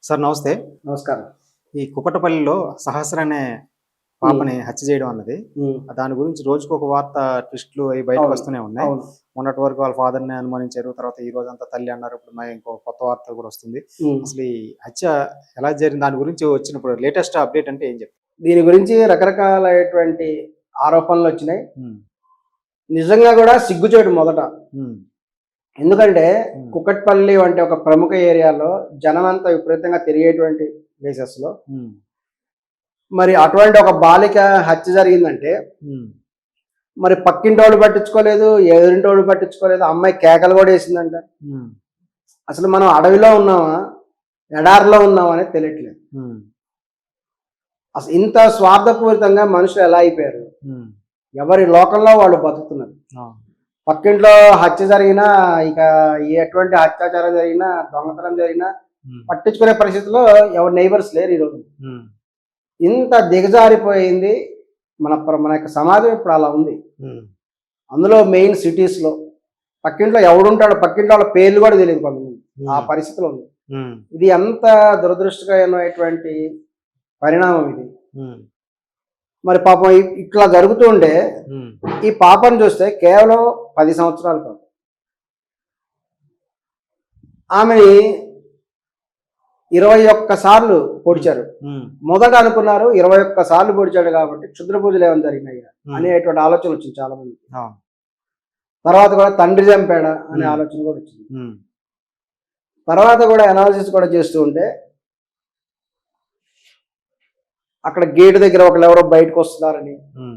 Sir నమస్తే. నమస్కారం. ఈ కుకటపల్లిలో సహస్ర అనే పాపని హత్య చేయడం అన్నది, హ్మ్. దాని గురించి రోజుకొక వార్త ట్విస్టులు అయి అవును. బయటకొస్తూనే ఉన్నాయి. అవును. మొన్నటి వరకు వాళ్ళ ఫాదర్‌ని అనుమానించారు. తర్వాత ఈ రోజంతా తల్లి అన్నారు. ఇప్పుడు మరి ఇంకో కొత్త వార్త కూడా వస్తుంది. హ్మ్. అసలు ఈ హత్య ఎలా జరిగింది? దాని గురించి వచ్చినప్పుడు లేటెస్ట్ అప్డేట్ అంటే ఏం చెప్తారు? దీని గురించి రకరకాలైనటువంటి ఆరోపణలొచ్చినాయి. హ్మ్. నిజంగా గూడా సిగ్గుచేటు మొదట. హ్మ్. ఎందుకంటే హ్మ్. కుకట్పల్లి వంటి ఒక ప్రముఖ ఏరియాలో జనమంతా విపరీతంగా తిరిగేటువంటి ప్లేసెస్‌లో హ్మ్. మరి అటువంటి ఒక బాలిక హత్య జరిగిందంటే హ్మ్. మరి పక్కింటోళ్ళు పట్టించుకోలేదు, ఎదురింటోళ్ళు పట్టించుకోలేదు. అమ్మాయి కేకలు గూడా యేసిందంట. హ్మ్. అసలు మనం అడవిలో ఉన్నామా? ఎడారిలో ఉన్నామా అనేది తెలియట్లేదు. హ్మ్. అసలు ఇంత స్వార్థపూరితంగా మనుషులు ఎలా అయిపోయారు? హ్మ్. ఎవరి లోకంలో వాళ్ళు బతుకుతున్నారు. ఆ! పక్కింట్లో హత్య జరిగినా, ఇక ఎటువంటి అత్యాచారం జరిగినా, దొంగతనం జరిగినా హ్మ్. పట్టించుకునే పరిస్థితిలో ఎవరు నైబర్స్ లేరు ఈరోజు. హ్మ్. ఇంత దిగజారిపోయింది మన యొక్క సమాజం ఇప్పుడు అలా ఉంది. హ్మ్. అందులో మెయిన్ సిటీస్‌లో పక్కింట్లో ఎవడుంటాడో, పక్కింట్లో వాళ్ళ పేర్లు కూడా తెలీదు కొంతమంది. ఆ హ్మ్. పరిస్థితిలో ఉంది. హ్మ్. ఇది ఎంత దురదృష్టకరమైనటువంటి పరిణామం ఇది. హ్మ్. మరి పాపం ఇట్లా జరుగుతూ ఉంటే హ్మ్. ఈ పాపను చూస్తే కేవలం 10 సంవత్సరాల పాప. ఆమెని 21 సార్లు పొడిచారు. హ్మ్. మొదట అనుకున్నారు 21 సార్లు పొడిచాడు కాబట్టి క్షుద్ర పూజలు ఏమైనా జరిగినాయా హ్మ్. అనేటువంటి ఆలోచన వచ్చింది చాలా మంది. అవును. తర్వాత కూడా తండ్రి చంపాడా అనే హ్మ్. ఆలోచన కూడా వచ్చింది. హ్మ్. తర్వాత కూడా అనాలిసిస్ కూడా చేస్తూ ఉంటే అక్కడ గేట్ దగ్గర ఒకళ్ళు ఎవరో బయటకు వస్తున్నారని, హ్మ్.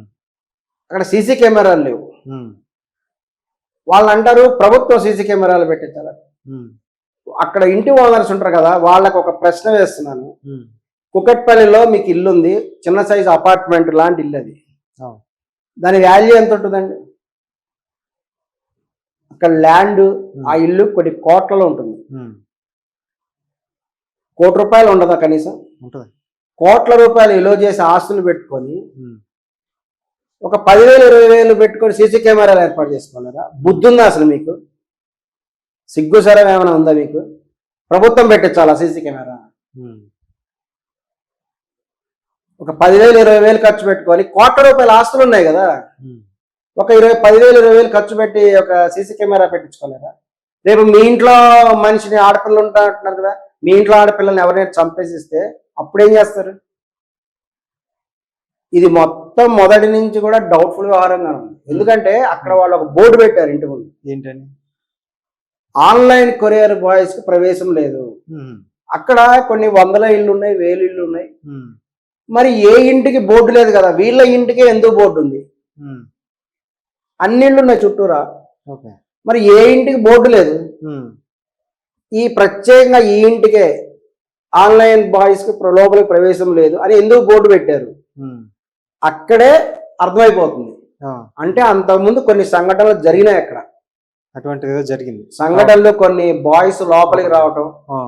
అక్కడ సీసీ కెమెరాలు లేవు. హ్మ్. వాళ్ళు అంటారు ప్రభుత్వం సీసీ కెమెరాలు పెట్టించాలని. హ్మ్. అక్కడ ఇంటి ఓనర్స్ ఉంటారు కదా, వాళ్ళకు ఒక ప్రశ్న వేస్తున్నాను. హ్మ్. కుకట్పల్లిలో మీకు ఇల్లు ఉంది, చిన్న సైజు అపార్ట్మెంట్ లాంటి ఇల్లు అది. అవును. దాని వాల్యూ ఎంత ఉంటుందండి? అక్కడ ల్యాండ్, ఆ ఇల్లు కొన్ని కోట్లలో ఉంటుంది. హ్మ్. ₹1,00,00,000 ఉండదా కనీసం? ఉంటది. కోట్ల రూపాయలు విలువ చేసి ఆస్తులు పెట్టుకొని హ్మ్. ఒక 10,000, 20,000 పెట్టుకొని సీసీ కెమెరాలు ఏర్పాటు చేసుకోలేరా? బుద్ధుందా అసలు మీకు? సిగ్గు సరం ఏమైనా ఉందా మీకు? ప్రభుత్వం పెట్టించాలా సీసీ కెమెరా? హ్మ్. ఒక 10,000, 20,000 ఖర్చు పెట్టుకొని కోట్ల రూపాయల ఆస్తులు ఉన్నాయి కదా, హ్మ్. ఒక 10,000, 20,000 ఖర్చు పెట్టి ఒక సీసీ కెమెరా పెట్టించుకోలేరా? రేపు మీ ఇంట్లో మనిషిని ఆడపిల్లలు ఉంటా అంటున్నారు కదా, మీ ఇంట్లో ఆడపిల్లల్ని ఎవరైనా చంపేసిస్తే అప్పుడేం చేస్తారు? ఇది మొత్తం మొదటి నుంచి కూడా డౌట్ఫుల్ వ్యవహారంగా ఉంది. ఎందుకంటే అక్కడ వాళ్ళు ఒక బోర్డు పెట్టారు ఇంటి ముందు, ఏంటని? ఆన్లైన్ కొరియర్ బాయ్స్ కి ప్రవేశం లేదు. హ్మ్. అక్కడ కొన్ని వందల ఇళ్ళు ఉన్నాయి, వేలు ఇళ్ళు ఉన్నాయి. హ్మ్. మరి ఏ ఇంటికి బోర్డు లేదు కదా, వీళ్ళ ఇంటికే ఎందుకు బోర్డు ఉంది? హ్మ్. అన్ని ఇళ్ళు ఉన్నాయి చుట్టూరా, ఓకే. మరి ఏ ఇంటికి బోర్డు లేదు? హ్మ్. ఈ ప్రత్యేకంగా ఈ ఇంటికే ఆన్లైన్ బాయ్స్ కి లోపలికి ప్రవేశం లేదు అని ఎందుకు బోర్డు పెట్టారు? హ్మ్. అక్కడే అర్థమైపోతుంది. ఆ! అంటే అంతకుముందు కొన్ని సంఘటనలు జరిగినాయి అక్కడ. అటువంటిదేదో జరిగింది. సంఘటనలు కొన్ని బాయ్స్ లోపలికి రావటం, ఆ!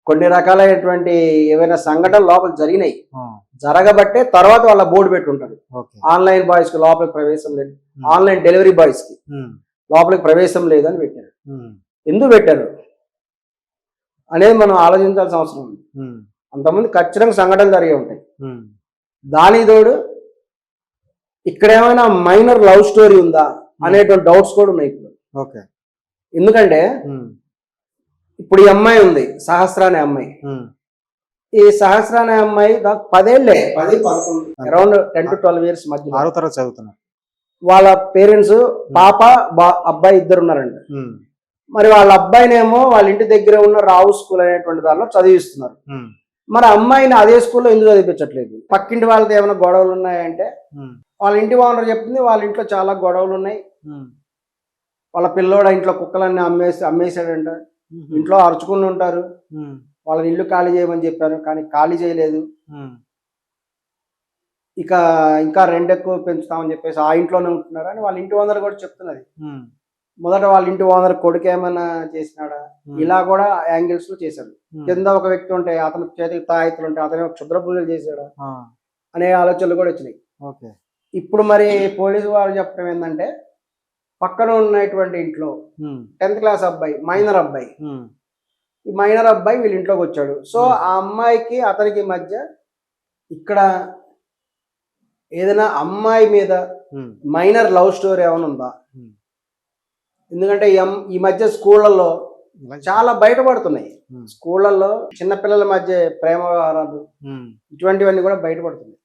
కొన్ని రకాలైనటువంటి ఏవైనా సంఘటనలు లోపల జరిగినాయి. ఆ! జరగబట్టే తర్వాత వాళ్ళ బోర్డు పెట్టుంటారు. ఓకే. ఆన్లైన్ బాయ్స్ కి లోపలికి ప్రవేశం లేదు, హ్మ్. ఆన్లైన్ డెలివరీ బాయ్స్ కి హ్మ్. లోపలికి ప్రవేశం లేదని పెట్టారు. హ్మ్. ఎందుకు పెట్టారు అనేది మనం ఆలోచించాల్సిన అవసరం ఉంది. హ్మ్. అంతకుముందు ఖచ్చితంగా సంఘటనలు జరిగి ఉంటాయి. హ్మ్. దానికి తోడు ఇక్కడ ఏమైనా మైనర్ లవ్ స్టోరీ ఉందా అనేటువంటి డౌట్స్ కూడా ఉన్నాయి ఇప్పుడు. ఓకే. ఎందుకంటే హ్మ్. ఇప్పుడు ఈ అమ్మాయి ఉంది, సహస్ర అనే అమ్మాయి. హ్మ్. ఈ సహస్ర అనే అమ్మాయి 10 ఏళ్లే, 10, 11 అరౌండ్ 10 to 12 ఇయర్స్ మధ్యలో. 6వ తరగతి చదువుతున్నారు. వాళ్ళ పేరెంట్స్ పాప అబ్బాయి ఇద్దరు ఉన్నారండి. హ్మ్. మరి వాళ్ళ అబ్బాయినేమో వాళ్ళ ఇంటి దగ్గర ఉన్న రావు స్కూల్ అనేటువంటి దానిలో చదివిస్తున్నారు. హ్మ్. మరి అమ్మాయిని అదే స్కూల్లో ఎందుకు చదివించట్లేదు? పక్కింటి వాళ్ళతో ఏమైనా గొడవలు ఉన్నాయంటే హ్మ్. వాళ్ళ ఇంటి ఓనర్ చెప్తుంది వాళ్ళ ఇంట్లో చాలా గొడవలు ఉన్నాయి, హ్మ్. వాళ్ళ పిల్లోడు ఇంట్లో కుక్కలన్నీ అమ్మేశాడంట, హుహు. ఇంట్లో అరుచుకుని ఉంటారు, హ్మ్. వాళ్ళని ఇల్లు ఖాళీ చేయమని చెప్పారు కానీ ఖాళీ చేయలేదు. హ్మ్. ఇక ఇంకా రెంట్ ఎక్కువ పెంచుతామని చెప్పేసి ఆ ఇంట్లోనే ఉంటున్నారని వాళ్ళ ఇంటి ఓనర్ కూడా చెప్తున్నది. హ్మ్. మొదట వాళ్ళ ఇంటి ఓనర్ కొడుకు ఏమైనా చేసినాడా, హ్మ్. ఇలా కూడా యాంగిల్స్ లో చేశాడు. హ్మ్. కింద ఒక వ్యక్తి ఉంటే అతని చేతికి తాయితులు ఉంటే అతనే క్షుద్ర పూజలు చేశాడా ఆ! అనే ఆలోచనలు కూడా వచ్చినాయి. ఓకే. ఇప్పుడు మరి పోలీసు వారు చెప్పడం ఏంటంటే పక్కన ఉన్నటువంటి ఇంట్లో హ్మ్. 10th క్లాస్ అబ్బాయి, మైనర్ అబ్బాయి, హ్మ్. ఈ మైనర్ అబ్బాయి వీళ్ళ ఇంట్లోకి వచ్చాడు. సో ఆ అమ్మాయికి అతనికి మధ్య ఇక్కడ ఏదైనా అమ్మాయి మీద మైనర్ లవ్ స్టోరీ ఏమైనా ఉందా? ఎందుకంటే ఈ మధ్య స్కూళ్ళల్లో చాలా బయటపడుతున్నాయి. స్కూళ్ళల్లో చిన్నపిల్లల మధ్య ప్రేమ వ్యవహారాలు ఇటువంటివన్నీ కూడా బయటపడుతున్నాయి.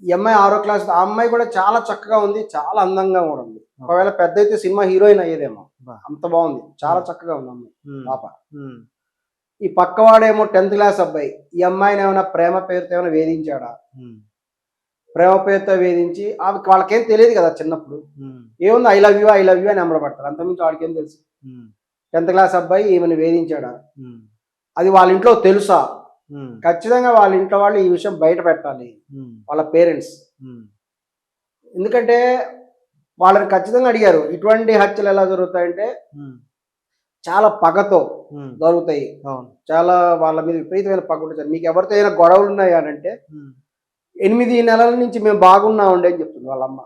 ఈ అమ్మాయి 6వ క్లాస్, ఆ అమ్మాయి కూడా చాలా చక్కగా ఉంది, చాలా అందంగా కూడా ఉంది. ఒకవేళ పెద్ద అయితే సినిమా హీరోయిన్ అయ్యేదేమో, అంత బాగుంది, చాలా చక్కగా ఉంది అమ్మాయి పాప. ఈ పక్కవాడేమో 10th క్లాస్ అబ్బాయి, ఈ అమ్మాయిని ఏమైనా ప్రేమ పేరుతో ఏమైనా వేధించాడా? ప్రేమ పేరుతో వేధించి వాళ్ళకేం తెలియదు కదా చిన్నప్పుడు, ఏముంది ఐ లవ్ యూ అని అమ్మడపడతారు, అంతకుమించి వాడికేం తెలుసు. 10th క్లాస్ అబ్బాయి ఈమెను వేధించాడా? అది వాళ్ళ ఇంట్లో తెలుసా? ఖచ్చితంగా వాళ్ళ ఇంట్లో వాళ్ళు ఈ విషయం బయట పెట్టాలి, వాళ్ళ పేరెంట్స్. ఎందుకంటే వాళ్ళని ఖచ్చితంగా అడిగారు, ఇటువంటి హత్యలు ఎలా జరుగుతాయంటే చాలా పగతో జరుగుతాయి, చాలా వాళ్ళ మీద విపరీతమైన పగ ఉంటుంది. మీకు ఎవరితో అయినా గొడవలు ఉన్నాయా అంటే 8 నెలల నుంచి మేము బాగున్నామండి అని చెప్తుంది వాళ్ళమ్మ.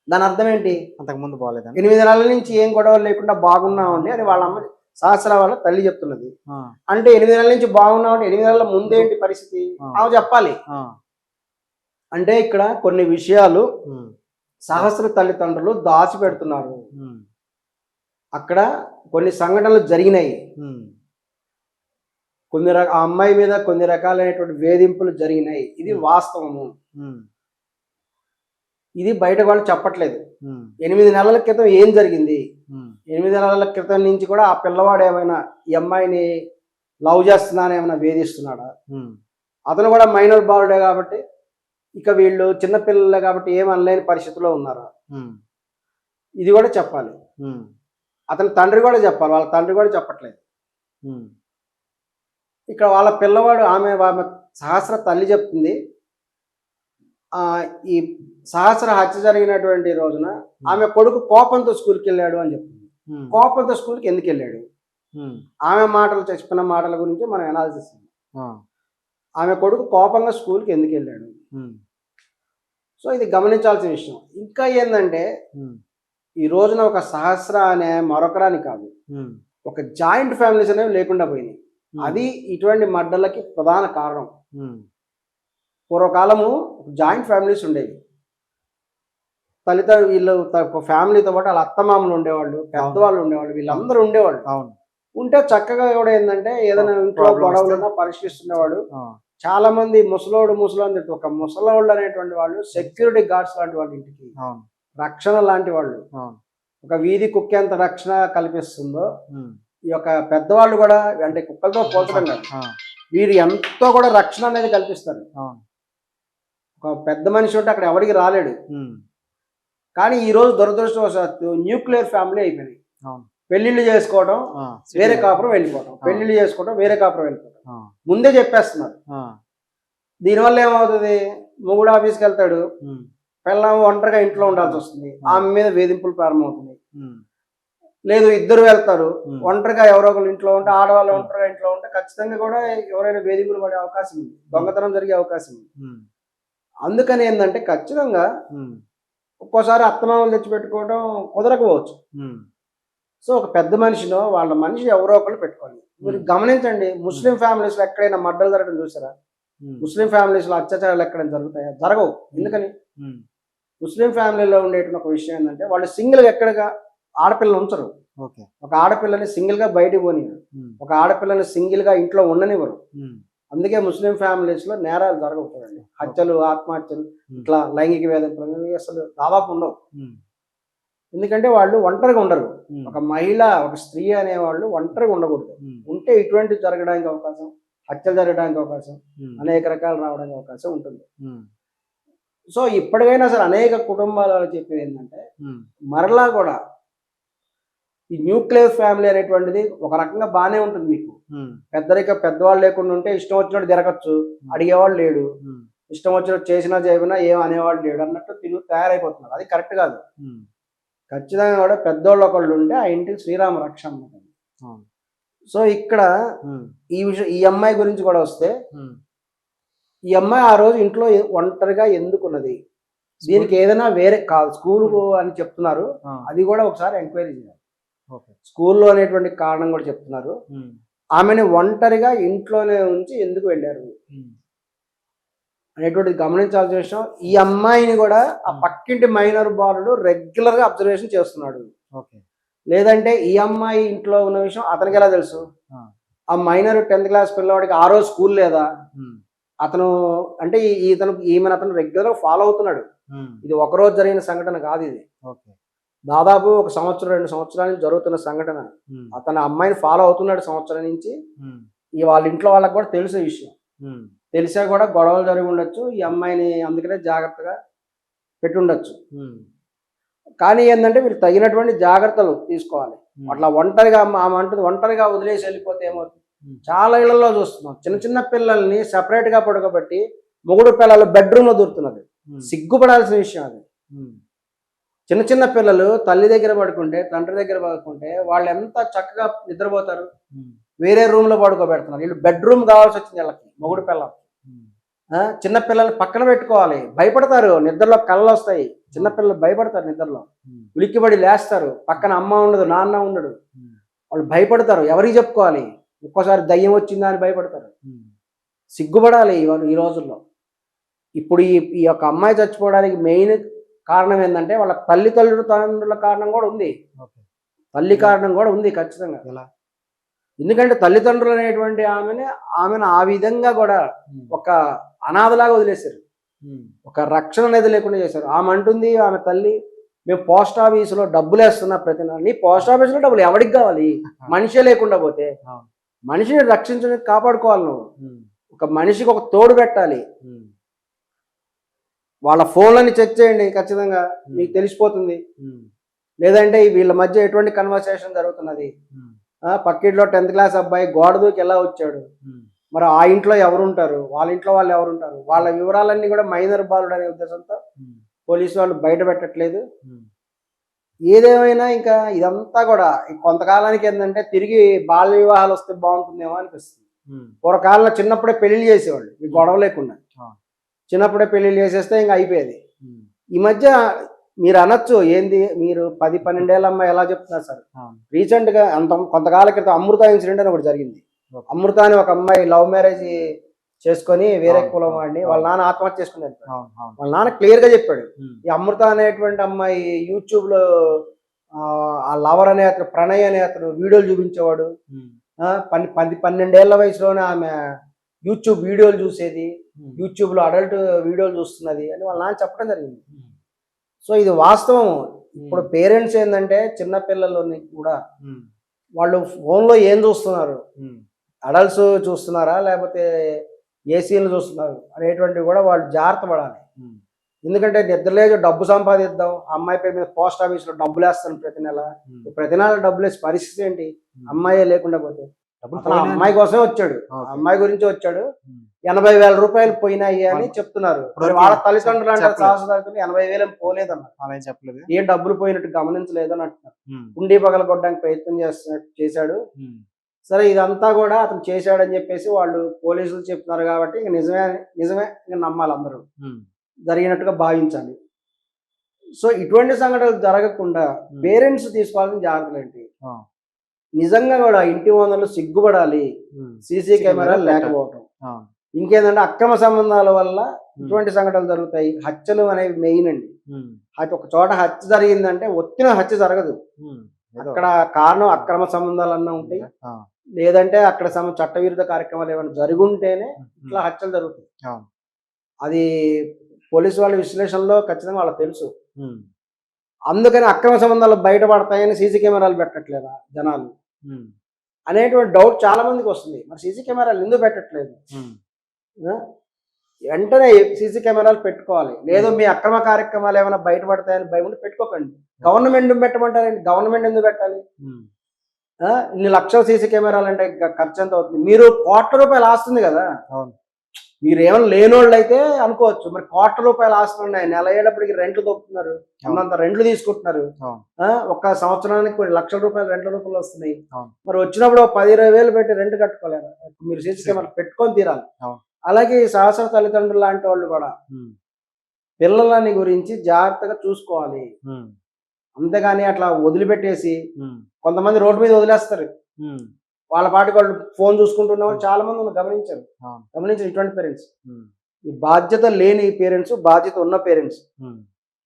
దాని అర్థం ఏంటి? అంతకుముందు బాగాలేదు, 8 నెలల నుంచి ఏం గొడవలు లేకుండా బాగున్నామండి అని వాళ్ళ అమ్మ సహస్ర వాళ్ళ తల్లి చెప్తున్నది. అంటే 8 నెలల నుంచి బాగున్నామంటే 8 నెలల ముందేంటి పరిస్థితి ఆమె చెప్పాలి. అంటే ఇక్కడ కొన్ని విషయాలు సహస్ర తల్లిదండ్రులు దాచిపెడుతున్నారు. అక్కడ కొన్ని సంఘటనలు జరిగినాయి, ఆ అమ్మాయి మీద కొన్ని రకాలైనటువంటి వేధింపులు జరిగినాయి, ఇది వాస్తవము. ఇది బయట వాళ్ళు చెప్పట్లేదు. 8 నెలల క్రితం ఏం జరిగింది, 8 నెలల క్రితం నుంచి కూడా ఆ పిల్లవాడు ఏమైనా ఈ అమ్మాయిని లవ్ చేస్తున్నాను ఏమైనా వేధిస్తున్నాడా? అతను కూడా మైనర్ బాలుడే కాబట్టి, ఇక వీళ్ళు చిన్నపిల్లలే కాబట్టి ఏం అనలేని పరిస్థితిలో ఉన్నారా? ఇది కూడా చెప్పాలి. అతని తండ్రి కూడా చెప్పాలి, వాళ్ళ తండ్రి కూడా చెప్పట్లేదు. ఇక్కడ వాళ్ళ పిల్లవాడు ఆమె సహస్ర తల్లి చెప్తుంది, ఈ సహస్ర హత్య జరిగినటువంటి రోజున ఆమె కొడుకు కోపంతో స్కూల్కి వెళ్ళాడు అని చెప్తుంది. కోపంతో స్కూల్కి ఎందుకు వెళ్ళాడు? ఆమె మాటలు చెప్పిన మాటల గురించి మనం అనాలిసిస్ చేస్తాం. ఆమె కొడుకు కోపంగా స్కూల్కి ఎందుకు వెళ్ళాడు? సో ఇది గమనించాల్సిన విషయం. ఇంకా ఏంటంటే ఈ రోజున ఒక సహస్ర అనే మరొకరాని కాదు, ఒక జాయింట్ ఫ్యామిలీస్ అనేవి లేకుండా పోయినాయి. అది ఇటువంటి మర్డర్లకి ప్రధాన కారణం. పూర్వకాలము జాయింట్ ఫ్యామిలీస్ ఉండేవి. వీళ్ళు ఫ్యామిలీతో పాటు వాళ్ళ అత్తమామలు ఉండేవాళ్ళు, పెద్దవాళ్ళు ఉండేవాళ్ళు, వీళ్ళందరూ ఉండేవాళ్ళు. ఉంటే చక్కగా కూడా ఏంటంటే ఏదైనా ఇంట్లో గొడవలున్నా పరిష్కరిస్తుండేవాడు. చాలా మంది ముసలోడు ఒక ముసలోళ్ళు అనేటువంటి వాళ్ళు సెక్యూరిటీ గార్డ్స్ లాంటి వాళ్ళు, ఇంటికి రక్షణ లాంటి వాళ్ళు. ఒక వీధి కుక్క ఎంత రక్షణ కల్పిస్తుందో ఈ యొక్క పెద్దవాళ్ళు కూడా, అంటే కుక్కలతో పోల్చడం కాదు, వీరు ఎంతో కూడా రక్షణ అనేది కల్పిస్తారు. ఒక పెద్ద మనిషి ఉంటే అక్కడ ఎవరికి రాలేడు. కానీ ఈ రోజు దురదృష్టవశాత్తు న్యూక్లియర్ ఫ్యామిలీ అయిపోయినాయి. పెళ్లిళ్ళు చేసుకోవడం, వేరే కాపురం వెళ్ళిపోవడం, పెళ్లిళ్ళు చేసుకోవడం, వేరే కాపురం వెళ్ళిపోవడం, ముందే చెప్పేస్తున్నారు. దీనివల్ల ఏమవుతుంది? మొగుడు ఆఫీస్కి వెళ్తాడు, పిల్లం ఒంటరిగా ఇంట్లో ఉండాల్సి వస్తుంది, ఆమె మీద వేధింపులు ప్రారంభమవుతున్నాయి. లేదు ఇద్దరు వెళ్తారు, ఒంటరిగా ఎవరో ఒకరు ఇంట్లో ఉంటే, ఆడవాళ్ళు ఒంటరిగా ఇంట్లో ఉంటే ఖచ్చితంగా కూడా ఎవరైనా వేధింపులు పడే అవకాశం ఉంది, దొంగతనం జరిగే అవకాశం ఉంది. అందుకని ఏంటంటే ఖచ్చితంగా ఒక్కోసారి అత్తమామలు తెచ్చిపెట్టుకోవడం కుదరకపోవచ్చు. సో ఒక పెద్ద మనిషినో వాళ్ళ మనిషి ఎవరో ఒకళ్ళు పెట్టుకోండి. మీరు గమనించండి, ముస్లిం ఫ్యామిలీస్లో ఎక్కడైనా మర్డర్లు జరగడం చూసారా? ముస్లిం ఫ్యామిలీస్లో అత్యాచారాలు ఎక్కడైనా జరుగుతాయా? జరగవు. ఎందుకని? ముస్లిం ఫ్యామిలీలో ఉండేటువంటి ఒక విషయం ఏంటంటే వాళ్ళు సింగిల్గా ఎక్కడగా ఆడపిల్లలు ఉంచరు. ఒక ఆడపిల్లని సింగిల్గా బయటికి పోనివ్వరు, ఒక ఆడపిల్లని సింగిల్గా ఇంట్లో ఉండనివ్వరు. అందుకే ముస్లిం ఫ్యామిలీస్లో నేరాలు జరగకూడదండి. హత్యలు, ఆత్మహత్యలు, ఇట్లా లైంగిక వేధింపులు అసలు దాదాపు ఉండవు. ఎందుకంటే వాళ్ళు ఒంటరిగా ఉండరు. ఒక మహిళ, ఒక స్త్రీ అనేవాళ్ళు ఒంటరిగా ఉండకూడదు. ఉంటే ఇటువంటివి జరగడానికి అవకాశం, హత్యలు జరగడానికి అవకాశం, అనేక రకాలు రావడానికి అవకాశం ఉంటుంది. సో ఇప్పటికైనా సరే అనేక కుటుంబాలు చెప్పేది ఏంటంటే మరలా కూడా ఈ న్యూక్లియర్ ఫ్యామిలీ అనేటువంటిది ఒక రకంగా బాగానే ఉంటుంది. మీకు పెద్దవాళ్ళు లేకుండా ఉంటే ఇష్టం వచ్చినట్టు తిరగచ్చు, అడిగేవాళ్ళు లేడు, ఇష్టం వచ్చినట్టు చేసినా చేయకుండా ఏం అనేవాళ్ళు లేడు అన్నట్టు తయారైపోతున్నారు. అది కరెక్ట్ కాదు. ఖచ్చితంగా కూడా పెద్దోళ్ళు ఒకళ్ళు ఉంటే ఆ ఇంటికి శ్రీరామ రక్ష అన్నమాట. సో ఇక్కడ ఈ విషయం, ఈ అమ్మాయి గురించి కూడా వస్తే, ఈ అమ్మాయి ఆ రోజు ఇంట్లో ఒంటరిగా ఎందుకున్నది, దీనికి ఏదైనా వేరే కాదు స్కూల్ అని చెప్తున్నారు, అది కూడా ఒకసారి ఎంక్వైరీ చేయాలి. ఓకే. స్కూల్లో అనేటువంటి కారణం కూడా చెప్తున్నారు. ఆమెని ఒంటరిగా ఇంట్లోనే ఉంచి ఎందుకు వెళ్ళారు అనేటువంటిది గమనించాల్సిన విషయం. ఈ అమ్మాయిని కూడా ఆ పక్కింటి మైనర్ బాలుడు రెగ్యులర్ గా అబ్జర్వేషన్ చేస్తున్నాడు. ఓకే. లేదంటే ఈ అమ్మాయి ఇంట్లో ఉన్న విషయం అతనికి ఎలా తెలుసు? ఆ మైనర్ 10th క్లాస్ పిల్లవాడికి ఆ రోజు స్కూల్ లేదా? అతను అంటే అతను రెగ్యులర్ గా ఫాలో అవుతున్నాడు. ఇది ఒక రోజు జరిగిన సంఘటన కాదు ఇది. దాదాపు 1 సంవత్సరం 2 సంవత్సరాల నుంచి జరుగుతున్న సంఘటన. అతను అమ్మాయిని ఫాలో అవుతున్నాడు సంవత్సరం నుంచి. వాళ్ళ ఇంట్లో వాళ్ళకి కూడా తెలిసే విషయం. తెలిసా కూడా గొడవలు జరిగి ఉండొచ్చు. ఈ అమ్మాయిని అందుకనే జాగ్రత్తగా పెట్టి ఉండొచ్చు. కానీ ఏంటంటే వీళ్ళు తగినటువంటి జాగ్రత్తలు తీసుకోవాలి. అట్లా ఒంటరిగా ఆమె అంటుంది ఒంటరిగా వదిలేసి వెళ్ళిపోతే ఏమవుతుంది? చాలా ఇళ్లలో చూస్తున్నాం చిన్న చిన్న పిల్లల్ని సెపరేట్ గా పడుకోబెట్టి మొగుడు పిల్లలు బెడ్రూమ్ లో దూరుతున్నది. సిగ్గుపడాల్సిన విషయం అది. చిన్న చిన్న పిల్లలు తల్లి దగ్గర పడుకుంటే తండ్రి దగ్గర పడుకుంటే వాళ్ళు ఎంత చక్కగా నిద్రపోతారు. వేరే రూమ్ లో పడుకోబెడుతున్నారు. వీళ్ళు బెడ్రూమ్ కావాల్సి వచ్చింది వీళ్ళకి మొగుడు పిల్లలు. చిన్న పిల్లల్ని పక్కన పెట్టుకోవాలి. భయపడతారు, నిద్రలో కళ్ళు వస్తాయి. చిన్నపిల్లలు భయపడతారు, నిద్రలో ఉలిక్కిపడి లేస్తారు. పక్కన అమ్మ ఉండదు, నాన్న ఉండడు. వాళ్ళు భయపడతారు. ఎవరికి చెప్పుకోవాలి? ఒక్కోసారి దయ్యం వచ్చిందా అని భయపడతారు. సిగ్గుపడాలి ఈ రోజుల్లో. ఇప్పుడు ఈ యొక్క అమ్మాయి చచ్చిపోవడానికి మెయిన్ కారణం ఏంటంటే వాళ్ళ తండ్రుల కారణం కూడా ఉంది. తల్లి కారణం కూడా ఉంది ఖచ్చితంగా. ఎందుకంటే తల్లిదండ్రులు అనేటువంటి ఆమెను ఆ విధంగా కూడా ఒక అనాథలాగా వదిలేశారు. ఒక రక్షణ అనేది లేకుండా చేశారు. ఆమె అంటుంది, ఆమె తల్లి, మేము పోస్ట్ ఆఫీసులో డబ్బులు వేస్తున్నా ప్రతి నెల. నీ పోస్ట్ ఆఫీసులో డబ్బులు ఎవరికి కావాలి? మనిషే లేకుండా పోతే మనిషిని రక్షించడానికి కాపాడుకోవాలి నువ్వు. ఒక మనిషికి ఒక తోడు పెట్టాలి. వాళ్ళ ఫోన్లని చెక్ చేయండి, ఖచ్చితంగా మీకు తెలిసిపోతుంది. లేదంటే వీళ్ళ మధ్య ఎటువంటి కన్వర్సేషన్ జరుగుతున్నది. పక్కింట్లో 10th క్లాస్ అబ్బాయి గోడ దూకి ఎలా వచ్చాడు, మరి ఆ ఇంట్లో ఎవరుంటారు, వాళ్ళ ఇంట్లో వాళ్ళు ఎవరుంటారు, వాళ్ళ వివరాలన్నీ కూడా మైనర్ బాలుడు అనే ఉద్దేశంతో పోలీసు వాళ్ళు బయట పెట్టట్లేదు. ఏదేమైనా ఇంకా ఇదంతా కూడా కొంతకాలానికి ఏంటంటే తిరిగి బాల్య వివాహాలు వస్తే బాగుంటుందేమో అనిపిస్తుంది. పూర్వకాలంలో చిన్నప్పుడే పెళ్లిళ్ళు చేసేవాళ్ళు, ఈ గొడవ లేకుండా చిన్నప్పుడే పెళ్లిళ్ళు చేసేస్తే ఇంకా అయిపోయేది. ఈ మధ్య మీరు అనొచ్చు ఏంది మీరు 10-12 ఏళ్ళ అమ్మాయి ఎలా చెప్తున్నారు సార్? రీసెంట్ గా కొంతకాల క్రితం అమృత ఇన్సిడెంట్ అని ఒకటి జరిగింది. అమృత అని ఒక అమ్మాయి లవ్ మ్యారేజ్ చేసుకొని వేరే కులం వాడిని వాళ్ళ నాన్న ఆత్మహత్య చేసుకుని వాళ్ళ నాన్న క్లియర్ గా చెప్పాడు. ఈ అమృత అనేటువంటి అమ్మాయి యూట్యూబ్ లో ఆ లవర్ అనే అతను, ప్రణయ్ అనే అతను వీడియోలు చూపించేవాడు. 12 ఏళ్ల వయసులోనే ఆమె యూట్యూబ్ వీడియోలు చూసేది, యూట్యూబ్ లో అడల్ట్ వీడియోలు చూస్తున్నది అని వాళ్ళ నాన్న చెప్పడం జరిగింది. సో ఇది వాస్తవం. ఇప్పుడు పేరెంట్స్ ఏంటంటే చిన్న పిల్లలని కూడా వాళ్ళు ఫోన్లో ఏం చూస్తున్నారు, అడల్ట్స్ చూస్తున్నారా లేకపోతే ఏసీలు చూస్తున్నారు అనేటువంటివి కూడా వాళ్ళు జాగ్రత్త పడాలి. ఎందుకంటే నిద్రలేదు డబ్బు సంపాదిద్దాం, అమ్మాయి పేరు మీద పోస్ట్ ఆఫీస్లో డబ్బులు వేస్తాను ప్రతి నెల డబ్బులు వేసే పరిస్థితి ఏంటి? అమ్మాయే లేకుండా పోతే. అమ్మాయి కోసమే వచ్చాడు, అమ్మాయి గురించి వచ్చాడు. 80,000 రూపాయలు పోయినాయి అని చెప్తున్నారు. వాళ్ళ తల్లిదండ్రులు అంటే 80,000 పోలేదన్నారు, చెప్పలేదు, ఏం డబ్బులు పోయినట్టు గమనించలేదు అని అంటున్నారు. కుండీ పగలగొట్టడానికి ప్రయత్నం చేశాడు. సరే ఇదంతా కూడా అతను చేశాడని చెప్పేసి వాళ్ళు పోలీసులు చెప్తున్నారు కాబట్టి ఇంక నిజమే ఇంకా నమ్మాలి, అందరూ జరిగినట్టుగా భావించాలి. సో ఇటువంటి సంఘటనలు జరగకుండా పేరెంట్స్ తీసుకోవాల్సిన జాగ్రత్తలు ఏంటి? నిజంగా కూడా ఇంటి ఓనర్లు సిగ్గుపడాలి. సీసీ కెమెరాలు లేకపోవటం, ఇంకేంటంటే అక్రమ సంబంధాల వల్ల ఇటువంటి సంఘటనలు జరుగుతాయి. హత్యలు అనేవి మెయిన్ అండి. ఒక చోట హత్య జరిగిందంటే ఒత్తిన హత్య జరగదు. అక్కడ కారణం అక్రమ సంబంధాలన్నా ఉంటాయి, లేదంటే అక్కడ చట్టవిరుద్ధ కార్యక్రమాలు ఏమైనా జరుగుంటేనే ఇట్లా హత్యలు జరుగుతాయి. అది పోలీసు వాళ్ళ విశ్లేషణలో ఖచ్చితంగా వాళ్ళకి తెలుసు. అందుకని అక్రమ సంబంధాలు బయటపడతాయని సీసీ కెమెరాలు పెట్టట్లేదా జనాలు అనేటువంటి డౌట్ చాలా మందికి వస్తుంది. మరి సీసీ కెమెరాలు ఎందుకు పెట్టట్లేదు? వెంటనే సీసీ కెమెరాలు పెట్టుకోవాలి. లేదు మీ అక్రమ కార్యక్రమాలు ఏమైనా బయటపడతాయని భయం ఉంటే పెట్టుకోకండి. గవర్నమెంట్ పెట్టమంటారండి, గవర్నమెంట్ ఎందుకు పెట్టాలి? ఇన్ని లక్షల సీసీ కెమెరాలు అంటే ఖర్చు ఎంత అవుతుంది? మీరు ₹1,00,00,000 ఆస్తుంది కదా, మీరు ఏమైనా లేనోళ్ళు అయితే అనుకోవచ్చు. మరి ₹1,00,00,000 ఆస్తులు ఉన్నాయి, నెల అయ్యేటప్పటికి రెంట్లు దొక్కుతున్నారు, అంత రెంట్లు తీసుకుంటున్నారు. ఒక సంవత్సరానికి కొన్ని లక్షల రూపాయలు రెంట్ల వస్తున్నాయి. మరి వచ్చినప్పుడు 10-20 పెట్టి రెంట్ కట్టుకోలేరు. మీరు సీసీ కెమెరా పెట్టుకొని తీరాలి. అలాగే సహస్ర తల్లిదండ్రులు లాంటి వాళ్ళు కూడా పిల్లలని గురించి జాగ్రత్తగా చూసుకోవాలి. అంతేగాని అట్లా వదిలిపెట్టేసి ఉమ్, కొంతమంది రోడ్డు మీద వదిలేస్తారు. ఉమ్, వాళ్ళ పాటికి వాళ్ళు ఫోన్ చూసుకుంటున్న వాళ్ళు చాలా మంది ఉన్నారు, గమనించారు. అవును. గమనించారు ఇటువంటి పేరెంట్స్. ఉమ్, ఈ బాధ్యత లేని పేరెంట్స్, బాధ్యత ఉన్న పేరెంట్స్, ఉమ్.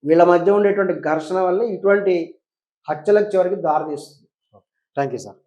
వీళ్ళ మధ్య ఉండేటువంటి ఘర్షణ వల్ల ఇటువంటి హత్యలకు చివరికి దారి తీస్తుంది. Thank you sir.